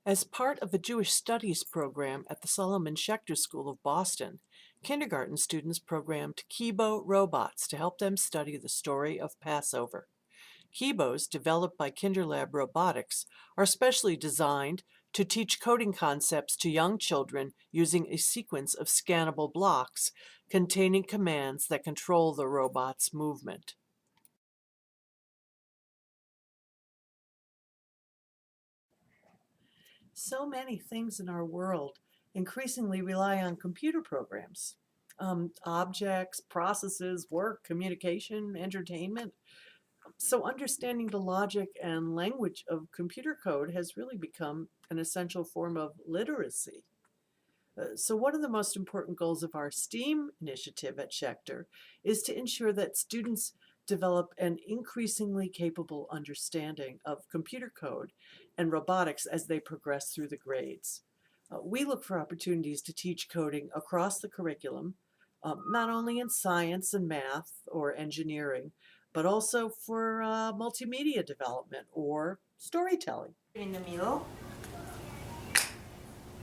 As part of a Jewish Studies program at the Solomon Schechter School of Boston, kindergarten students programmed KIBO Robots to help them study the story of Passover. KIBOs, developed by KinderLab Robotics, are specially designed to teach coding concepts to young children using a sequence of scannable blocks containing commands that control the robot's movement. So many things in our world increasingly rely on computer programs. Objects, processes, work, communication, entertainment. So understanding the logic and language of computer code has really become an essential form of literacy. So one of the most important goals of our STEAM initiative at Schechter is to ensure that students develop an increasingly capable understanding of computer code and robotics as they progress through the grades. We look for opportunities to teach coding across the curriculum, not only in science and math or engineering, but also for multimedia development or storytelling. In the middle,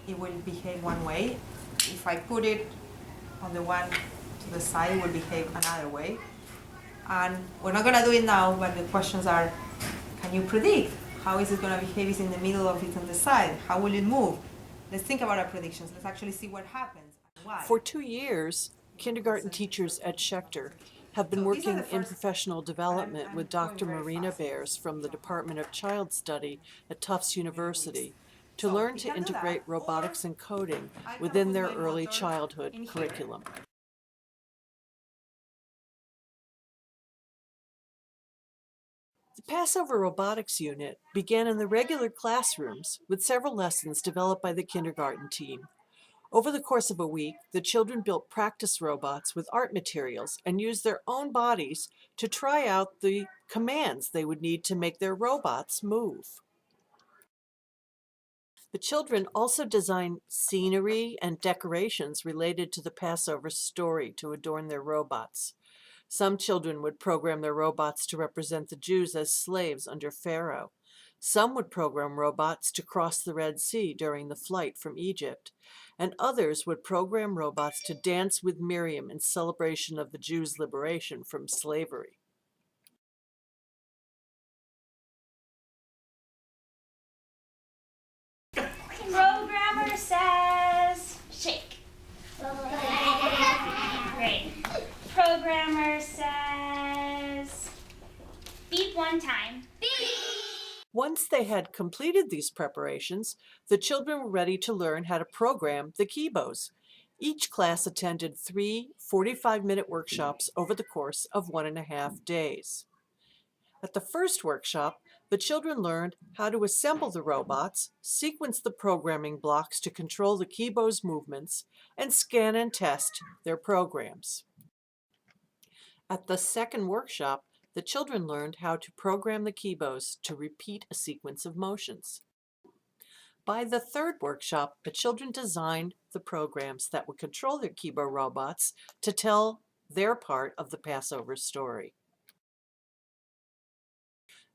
it will behave one way. If I put it on the one to the side, it will behave another way. And we're not going to do it now, but the questions are, can you predict how is it going to behave? Is it in the middle or is it on the side? How will it move? Let's think about our predictions. Let's actually see what happens and why. For 2 years, kindergarten teachers at Schechter have been working in professional development with Dr. Marina Bears from the Department of Child Study at Tufts University to learn to integrate robotics and coding within their early childhood curriculum. The Passover Robotics Unit began in the regular classrooms with several lessons developed by the kindergarten team. Over the course of a week, the children built practice robots with art materials and used their own bodies to try out the commands they would need to make their robots move. The children also designed scenery and decorations related to the Passover story to adorn their robots. Some children would program their robots to represent the Jews as slaves under Pharaoh. Some would program robots to cross the Red Sea during the flight from Egypt, and others would program robots to dance with Miriam in celebration of the Jews' liberation from slavery. Programmer says shake. Great. Programmer says beep one time. Beep! Once they had completed these preparations, the children were ready to learn how to program the KIBOs. Each class attended 3 45-minute workshops over the course of 1.5 days. At the first workshop, the children learned how to assemble the robots, sequence the programming blocks to control the KIBO's movements, and scan and test their programs. At the second workshop, the children learned how to program the KIBOs to repeat a sequence of motions. By the third workshop, the children designed the programs that would control their KIBO robots to tell their part of the Passover story.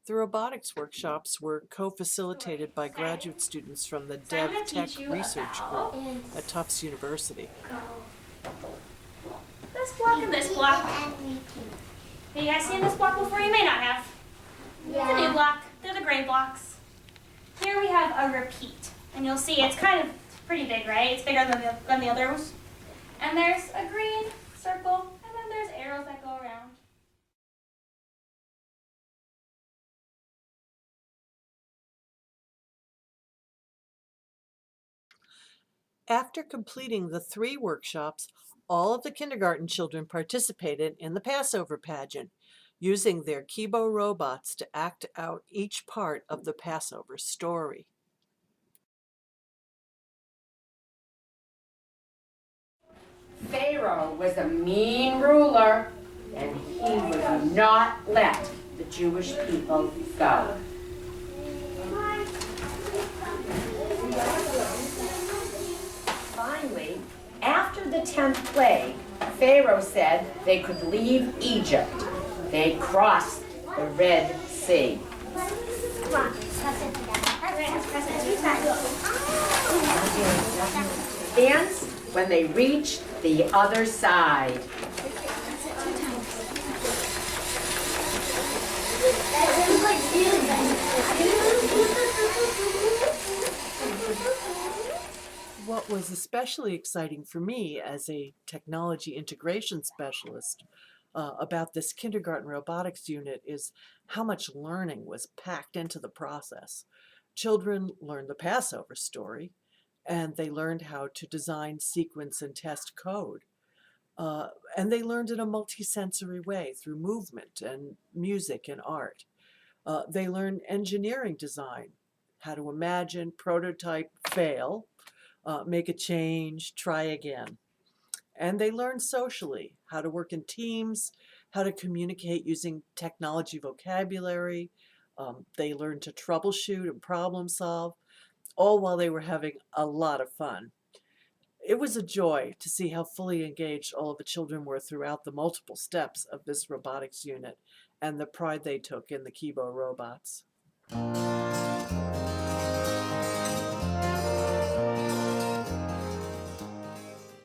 The robotics workshops were co-facilitated by graduate students from the Dev Tech Research Group at Tufts University. This block and this block. Have you guys seen this block before? You may not have. Yeah. It's a new block. They're the gray blocks. Here we have a repeat. And you'll see it's kind of pretty big, right? It's bigger than the others. And there's a green circle, and then there's arrows that go around. After completing the 3 workshops, all of the kindergarten children participated in the Passover Pageant, using their KIBO robots to act out each part of the Passover story. Pharaoh was a mean ruler, and he would not let the Jewish people go. Finally, after the 10th plague, Pharaoh said they could leave Egypt. They crossed the Red Sea. Come on, press it together. Press it 2 times. Dance when they reached the other side. What was especially exciting for me as a technology integration specialist about this kindergarten robotics unit is how much learning was packed into the process. Children learned the Passover story, and they learned how to design, sequence, and test code. And they learned in a multisensory way through movement and music and art. They learned engineering design, how to imagine, prototype, fail, make a change, try again. And they learned socially, how to work in teams, how to communicate using technology vocabulary. They learned to troubleshoot and problem solve, all while they were having a lot of fun. It was a joy to see how fully engaged all of the children were throughout the multiple steps of this robotics unit and the pride they took in the KIBO robots.